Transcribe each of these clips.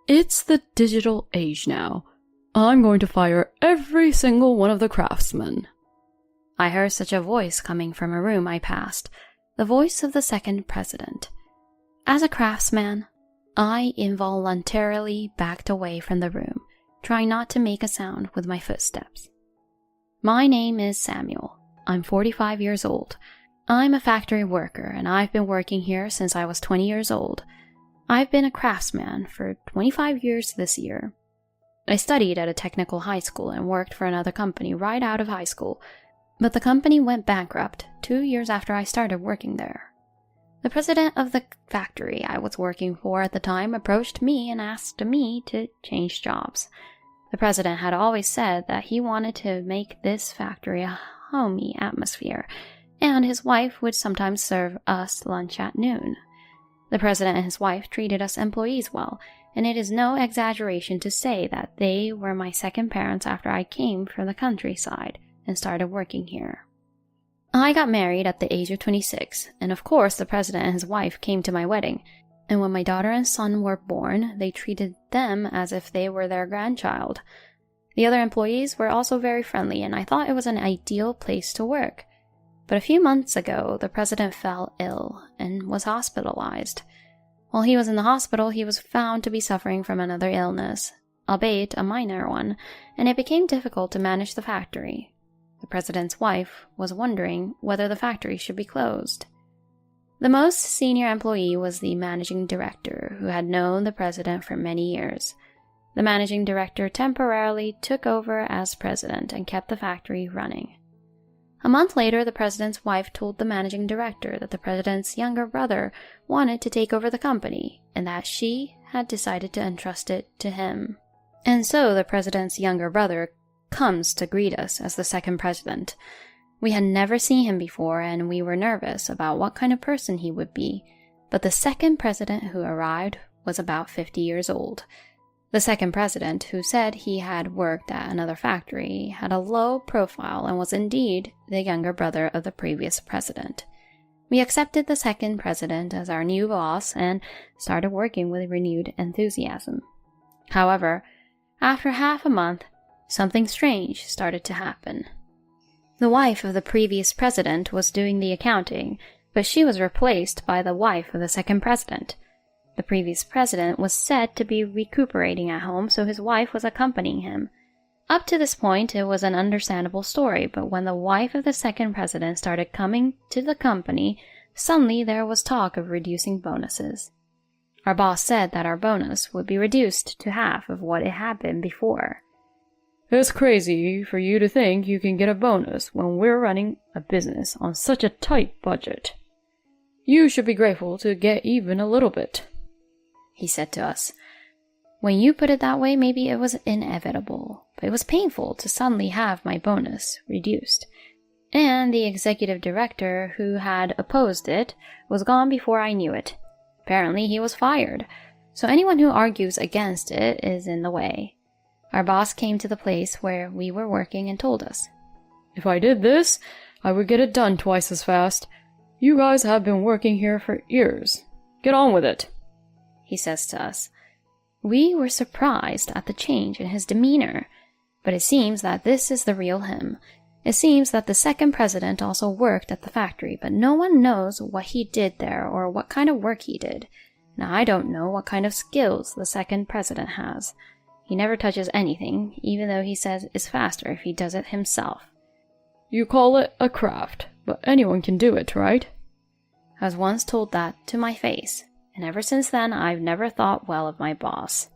It's the digital age now. I'm going to fire every single one of the craftsmen. I heard such a voice coming from a room I passed, the voice of the second president. As a craftsman, I involuntarily backed away from the room, trying not to make a sound with my footsteps. My name is Samuel. I'm 45 years old. I'm a factory worker, and I've been working here since I was 20 years old. I've been a craftsman for 25 years this year. I studied at a technical high school and worked for another company right out of high school, but the company went bankrupt 2 years after I started working there. The president of the factory I was working for at the time approached me and asked me to change jobs. The president had always said that he wanted to make this factory a homey atmosphere, and his wife would sometimes serve us lunch at noon. The president and his wife treated us employees well, and it is no exaggeration to say that they were my second parents after I came from the countryside and started working here. I got married at the age of 26, and of course the president and his wife came to my wedding, and when my daughter and son were born, they treated them as if they were their grandchild. The other employees were also very friendly, and I thought it was an ideal place to work. But a few months ago, the president fell ill and was hospitalized. While he was in the hospital, he was found to be suffering from another illness, albeit a minor one, and it became difficult to manage the factory. The president's wife was wondering whether the factory should be closed. The most senior employee was the managing director, who had known the president for many years. The managing director temporarily took over as president and kept the factory running. A month later, the president's wife told the managing director that the president's younger brother wanted to take over the company, and that she had decided to entrust it to him. And so the president's younger brother comes to greet us as the second president. We had never seen him before, and we were nervous about what kind of person he would be, but the second president who arrived was about 50 years old. The second president, who said he had worked at another factory, had a low profile and was indeed the younger brother of the previous president. We accepted the second president as our new boss and started working with renewed enthusiasm. However, after half a month, something strange started to happen. The wife of the previous president was doing the accounting, but she was replaced by the wife of the second president. The previous president was said to be recuperating at home, so his wife was accompanying him. Up to this point, it was an understandable story, but when the wife of the second president started coming to the company, suddenly there was talk of reducing bonuses. Our boss said that our bonus would be reduced to half of what it had been before. It's crazy for you to think you can get a bonus when we're running a business on such a tight budget. You should be grateful to get even a little bit, he said to us. When you put it that way, maybe it was inevitable, but it was painful to suddenly have my bonus reduced. And the executive director who had opposed it was gone before I knew it. Apparently he was fired, so anyone who argues against it is in the way. Our boss came to the place where we were working and told us, "If I did this, I would get it done twice as fast. You guys have been working here for years. Get on with it," he says to us. We were surprised at the change in his demeanor, but it seems that this is the real him. It seems that the second president also worked at the factory, but no one knows what he did there or what kind of work he did. Now, I don't know what kind of skills the second president has. He never touches anything, even though he says it's faster if he does it himself. You call it a craft, but anyone can do it, right? I was once told that to my face, and ever since then I've never thought well of my boss.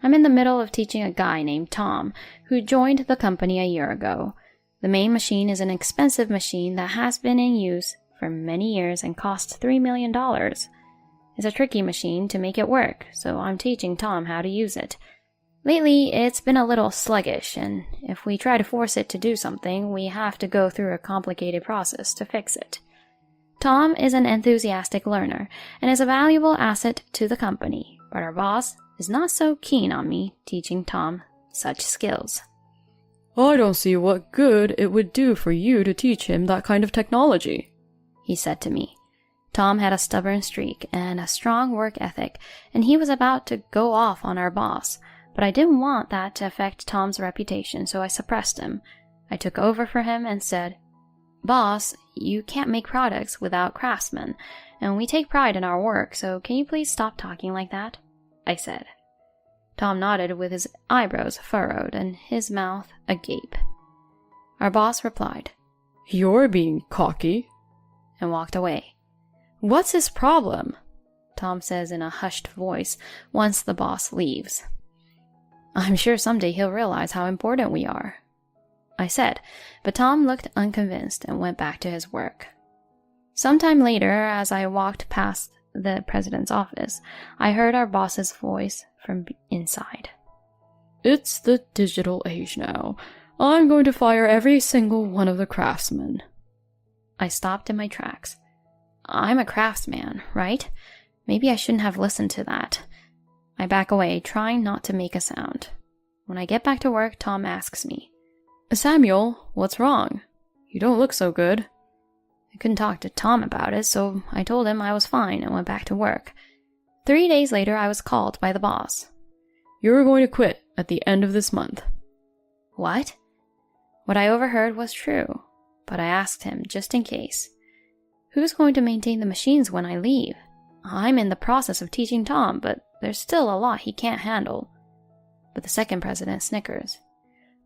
I'm in the middle of teaching a guy named Tom, who joined the company a year ago. The main machine is an expensive machine that has been in use for many years and costs $3 million. It's a tricky machine to make it work, so I'm teaching Tom how to use it. Lately, it's been a little sluggish, and if we try to force it to do something, we have to go through a complicated process to fix it. Tom is an enthusiastic learner and is a valuable asset to the company, but our boss is not so keen on me teaching Tom such skills. I don't see what good it would do for you to teach him that kind of technology, he said to me. Tom had a stubborn streak and a strong work ethic, and he was about to go off on our boss, but I didn't want that to affect Tom's reputation, so I suppressed him. I took over for him and said, "Boss, you can't make products without craftsmen, and we take pride in our work, so can you please stop talking like that?" I said. Tom nodded with his eyebrows furrowed and his mouth agape. Our boss replied, "You're being cocky," and walked away. "What's his problem?" Tom says in a hushed voice once the boss leaves. "I'm sure someday he'll realize how important we are," I said, but Tom looked unconvinced and went back to his work. Sometime later, as I walked past the president's office, I heard our boss's voice from inside. "It's the digital age now. I'm going to fire every single one of the craftsmen." I stopped in my tracks. I'm a craftsman, right? Maybe I shouldn't have listened to that. I back away, trying not to make a sound. When I get back to work, Tom asks me, "Samuel, what's wrong? You don't look so good." I couldn't talk to Tom about it, so I told him I was fine and went back to work. 3 days later, I was called by the boss. "You're going to quit at the end of this month." What? What I overheard was true, but I asked him just in case. Who's going to maintain the machines when I leave? I'm in the process of teaching Tom, but there's still a lot he can't handle. But the second president snickers.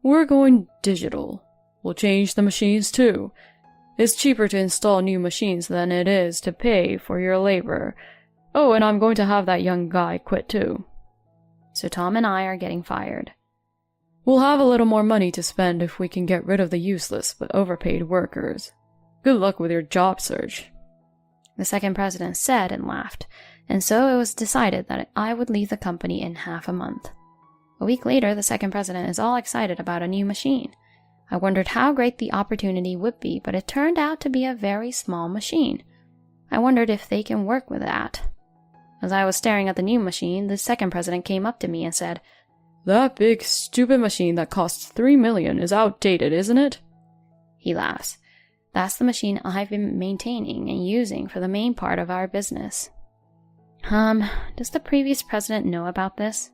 "We're going digital. We'll change the machines too. It's cheaper to install new machines than it is to pay for your labor. Oh, and I'm going to have that young guy quit too." So Tom and I are getting fired. "We'll have a little more money to spend if we can get rid of the useless but overpaid workers. Good luck with your job search." The second president said and laughed, and so it was decided that I would leave the company in half a month. A week later, the second president is all excited about a new machine. I wondered how great the opportunity would be, but it turned out to be a very small machine. I wondered if they can work with that. As I was staring at the new machine, the second president came up to me and said, "That big, stupid machine that costs $3 million is outdated, isn't it?" He laughs. "That's the machine I've been maintaining and using for the main part of our business." Does the previous president know about this?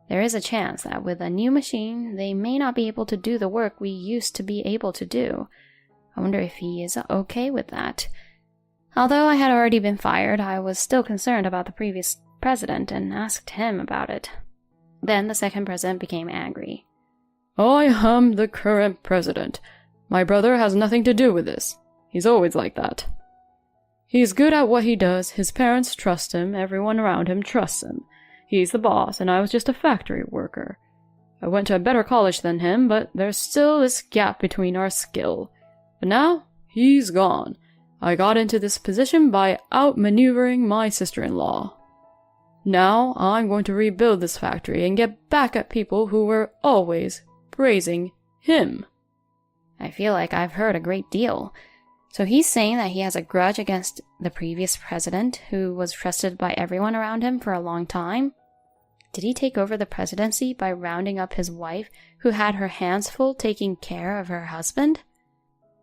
There is a chance that with a new machine, they may not be able to do the work we used to be able to do. I wonder if he is okay with that. Although I had already been fired, I was still concerned about the previous president and asked him about it. Then the second president became angry. "I am the current president. My brother has nothing to do with this. He's always like that. He's good at what he does, his parents trust him, everyone around him trusts him. He's the boss, and I was just a factory worker. I went to a better college than him, but there's still this gap between our skill. But now, he's gone. I got into this position by outmaneuvering my sister-in-law. Now, I'm going to rebuild this factory and get back at people who were always praising him." I feel like I've heard a great deal. So he's saying that he has a grudge against the previous president, who was trusted by everyone around him for a long time? Did he take over the presidency by rounding up his wife, who had her hands full taking care of her husband?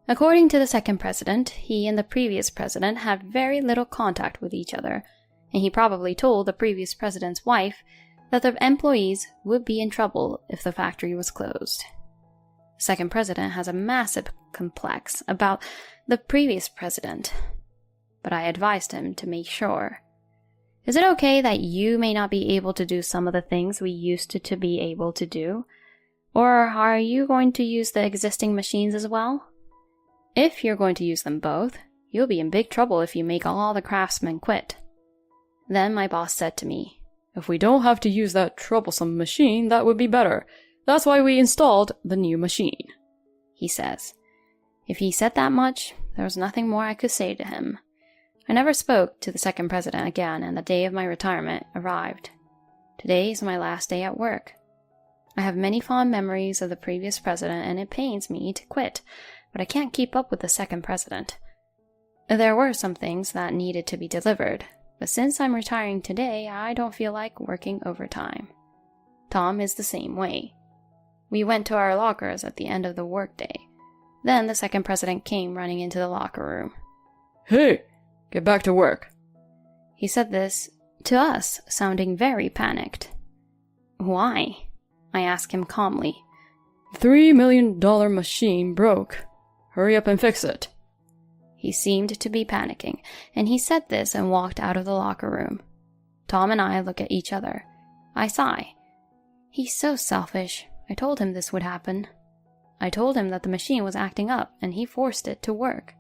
According to the second president, he and the previous president had very little contact with each other, and he probably told the previous president's wife that the employees would be in trouble if the factory was closed. The second president has a massive complex about the previous president, but I advised him to make sure. Is it okay that you may not be able to do some of the things we used to be able to do? Or are you going to use the existing machines as well? If you're going to use them both, you'll be in big trouble if you make all the craftsmen quit. Then my boss said to me, "If we don't have to use that troublesome machine, that would be better. That's why we installed the new machine," he says. If he said that much, there was nothing more I could say to him. I never spoke to the second president again, and the day of my retirement arrived. Today is my last day at work. I have many fond memories of the previous president, and it pains me to quit, but I can't keep up with the second president. There were some things that needed to be delivered, but since I'm retiring today, I don't feel like working overtime. Tom is the same way. We went to our lockers at the end of the workday. Then the second president came running into the locker room. "Hey, Get back to work. He said this to us, sounding very panicked. Why? I asked him calmly. The $3 million machine broke. Hurry up and fix it. He seemed to be panicking, and he said this and walked out of the locker room. Tom and I look at each other. I sigh. He's so selfish. I told him this would happen. I told him that the machine was acting up, and he forced it to work.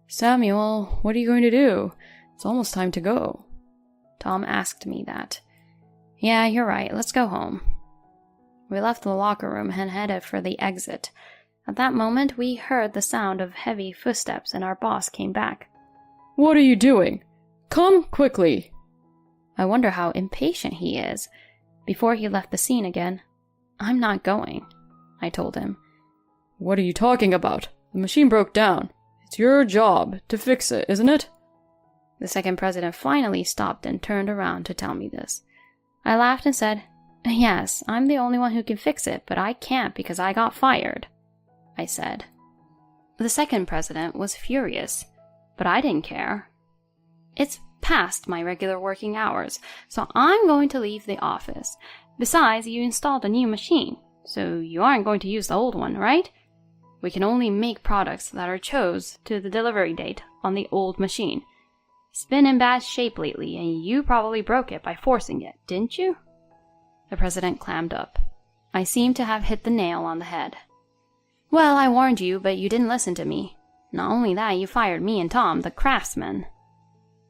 Samuel, what are you going to do? It's almost time to go. Tom asked me that. Yeah, you're right. Let's go home. We left the locker room and headed for the exit. At that moment, we heard the sound of heavy footsteps, and our boss came back. What are you doing? Come quickly. I wonder how impatient he is. Before he left the scene again, I'm not going, I told him. What are you talking about? The machine broke down. It's your job to fix it, isn't it? The second president finally stopped and turned around to tell me this. I laughed and said, Yes, I'm the only one who can fix it, but I can't because I got fired, I said. The second president was furious, but I didn't care. It's past my regular working hours, so I'm going to leave the office. Besides, you installed a new machine, so you aren't going to use the old one, right? We can only make products that are chose to the delivery date on the old machine. It's been in bad shape lately, and you probably broke it by forcing it, didn't you? The president clammed up. I seemed to have hit the nail on the head. Well, I warned you, but you didn't listen to me. Not only that, you fired me and Tom, the craftsmen.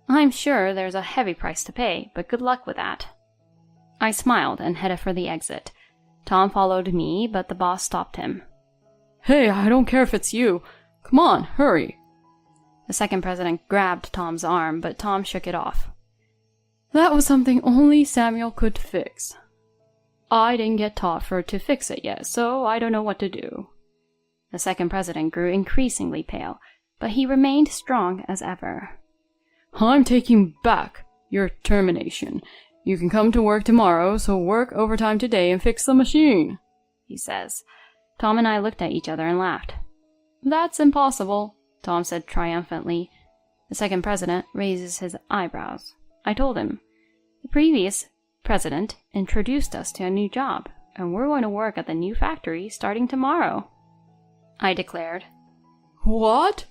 I'm sure there's a heavy price to pay, but good luck with that. I smiled and headed for the exit. Tom followed me, but the boss stopped him. Hey, I don't care if it's you. Come on, hurry. The second president grabbed Tom's arm, but Tom shook it off. That was something only Samuel could fix. I didn't get taught to fix it yet, so I don't know what to do. The second president grew increasingly pale, but he remained strong as ever. I'm taking back your termination. You can come to work tomorrow, so work overtime today and fix the machine, he says. Tom and I looked at each other and laughed. That's impossible, Tom said triumphantly. The second president raises his eyebrows. I told him, the previous president introduced us to a new job, and we're going to work at the new factory starting tomorrow, I declared. What?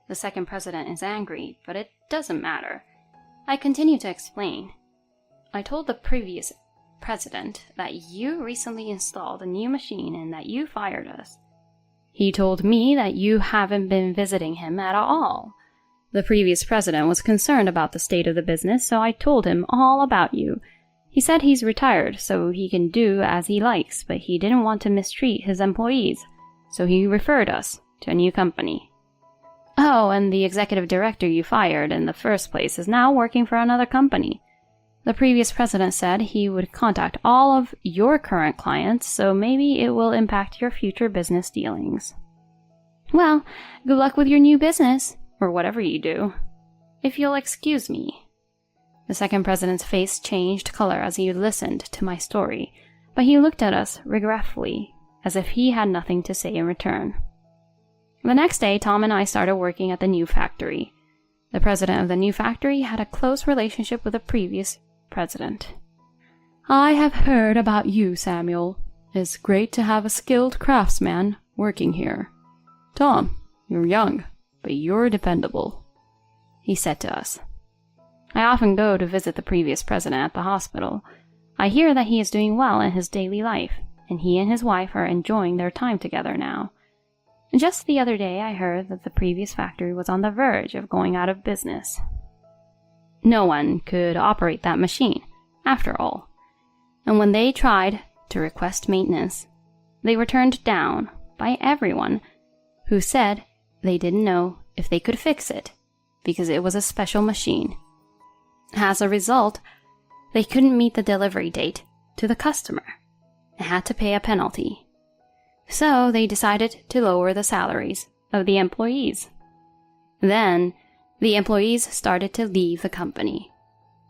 The second president is angry, but it doesn't matter. I continue to explain. I told the previous president that you recently installed a new machine and that you fired us. He told me that you haven't been visiting him at all. The previous president was concerned about the state of the business, so I told him all about you. He said he's retired, so he can do as he likes, but he didn't want to mistreat his employees, so he referred us to a new company. Oh, and the executive director you fired in the first place is now working for another company. The previous president said he would contact all of your current clients, so maybe it will impact your future business dealings. Well, good luck with your new business, or whatever you do. If you'll excuse me. The second president's face changed color as he listened to my story, but he looked at us regretfully, as if he had nothing to say in return. The next day, Tom and I started working at the new factory. The president of the new factory had a close relationship with the previous president. I have heard about you, Samuel. It's great to have a skilled craftsman working here. Tom, you're young, but you're dependable, he said to us. I often go to visit the previous president at the hospital. I hear that he is doing well in his daily life, and he and his wife are enjoying their time together now. Just the other day, I heard that the previous factory was on the verge of going out of business. No one could operate that machine, after all. And when they tried to request maintenance, they were turned down by everyone who said they didn't know if they could fix it because it was a special machine. As a result, they couldn't meet the delivery date to the customer and had to pay a penalty. So they decided to lower the salaries of the employees. Then the employees started to leave the company,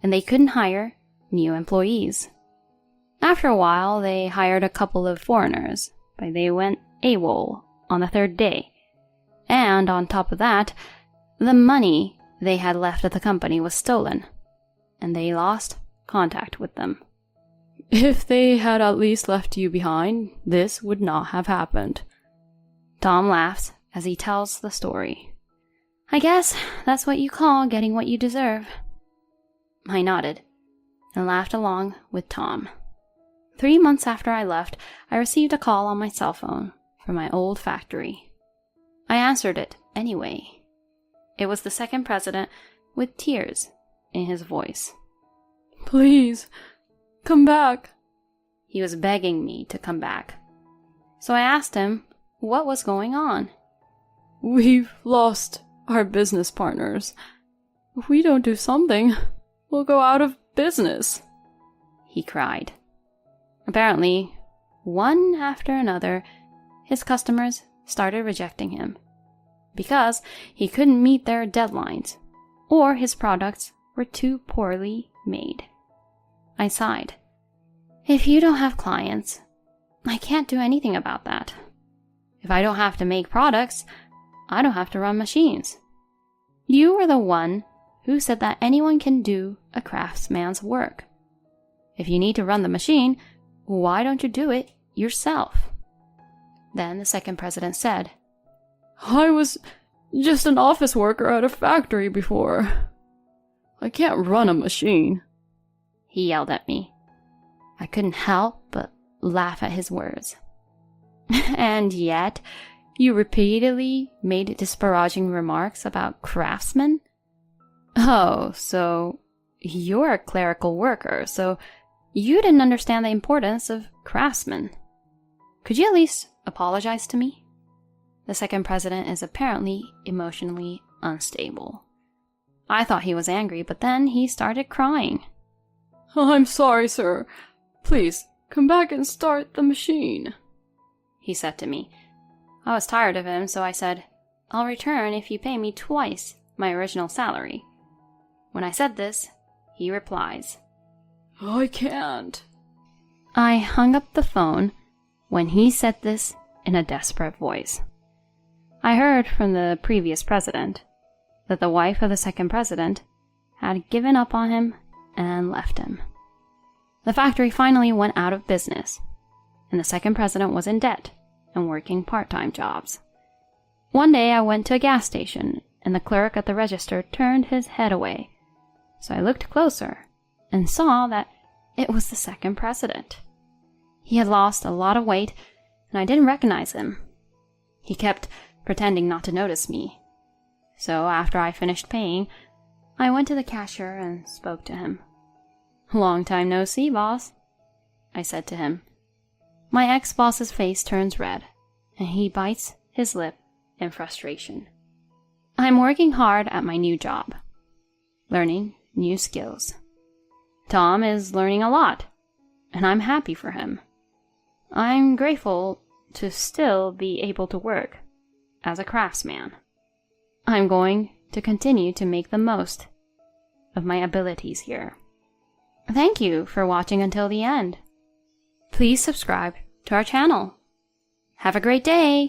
and they couldn't hire new employees. After a while, they hired a couple of foreigners, but they went AWOL on the third day. And on top of that, the money they had left the company was stolen, and they lost contact with them. If they had at least left you behind, this would not have happened. Tom laughs as he tells the story. I guess that's what you call getting what you deserve. I nodded and laughed along with Tom. 3 months after I left, I received a call on my cell phone from my old factory. I answered it anyway. It was the second president with tears in his voice. Please, come back. He was begging me to come back. So I asked him what was going on. We've lost our business partners. If we don't do something, we'll go out of business, he cried. Apparently, one after another, his customers started rejecting him because he couldn't meet their deadlines or his products were too poorly made. I sighed. If you don't have clients, I can't do anything about that. If I don't have to make products, I don't have to run machines. You were the one who said that anyone can do a craftsman's work. If you need to run the machine, why don't you do it yourself? Then the second president said, I was just an office worker at a factory before. I can't run a machine. He yelled at me. I couldn't help but laugh at his words. And yet, you repeatedly made disparaging remarks about craftsmen? Oh, so you're a clerical worker, so you didn't understand the importance of craftsmen. Could you at least apologize to me? The second president is apparently emotionally unstable. I thought he was angry, but then he started crying. I'm sorry, sir. Please, come back and start the machine, he said to me. I was tired of him, so I said, I'll return if you pay me twice my original salary. When I said this, he replies, I can't. I hung up the phone when he said this in a desperate voice. I heard from the previous president that the wife of the second president had given up on him and left him. The factory finally went out of business, and the second president was in debt and working part-time jobs. One day I went to a gas station, and the clerk at the register turned his head away. So I looked closer and saw that it was the second president. He had lost a lot of weight, and I didn't recognize him. He kept pretending not to notice me. So after I finished paying, I went to the cashier and spoke to him. Long time no see, boss, I said to him. My ex-boss's face turns red, and he bites his lip in frustration. I'm working hard at my new job, learning new skills. Tom is learning a lot, and I'm happy for him. I'm grateful to still be able to work as a craftsman. I'm going to continue to make the most of my abilities here. Thank you for watching until the end. Please subscribe to our channel. Have a great day!